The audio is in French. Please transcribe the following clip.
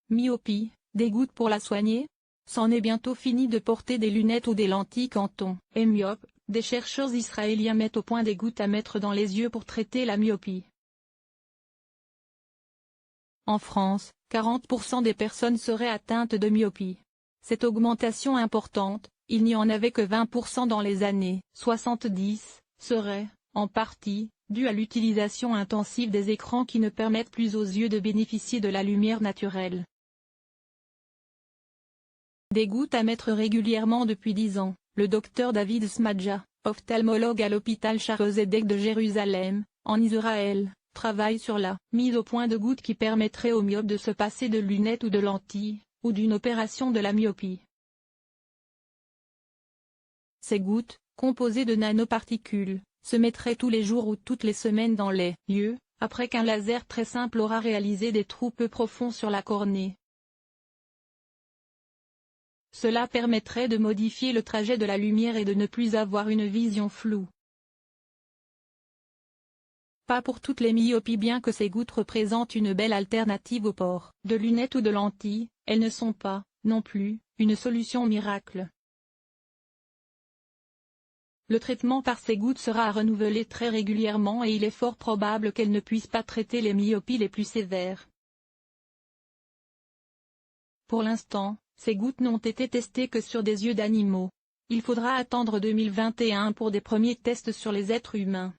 Myopie, des gouttes pour la soigner? C'en est bientôt fini de porter des lunettes ou des lentilles quand on est myope. Des chercheurs israéliens mettent au point des gouttes à mettre dans les yeux pour traiter la myopie. En France, 40% des personnes seraient atteintes de myopie. Cette augmentation importante, il n'y en avait que 20% dans les années 70, serait, en partie, due à l'utilisation intensive des écrans qui ne permettent plus aux yeux de bénéficier de la lumière naturelle. Des gouttes à mettre régulièrement depuis 10 ans. Le docteur David Smadja, ophtalmologue à l'hôpital Shaare Zedek de Jérusalem, en Israël, travaille sur la mise au point de gouttes qui permettrait aux myopes de se passer de lunettes ou de lentilles, ou d'une opération de la myopie. Ces gouttes, composées de nanoparticules, se mettraient tous les jours ou toutes les semaines dans les yeux, après qu'un laser très simple aura réalisé des trous peu profonds sur la cornée. Cela permettrait de modifier le trajet de la lumière et de ne plus avoir une vision floue. Pas pour toutes les myopies. Bien que ces gouttes représentent une belle alternative au port de lunettes ou de lentilles, elles ne sont pas, non plus, une solution miracle. Le traitement par ces gouttes sera à renouveler très régulièrement et il est fort probable qu'elles ne puissent pas traiter les myopies les plus sévères. Pour l'instant, ces gouttes n'ont été testées que sur des yeux d'animaux. Il faudra attendre 2021 pour des premiers tests sur les êtres humains.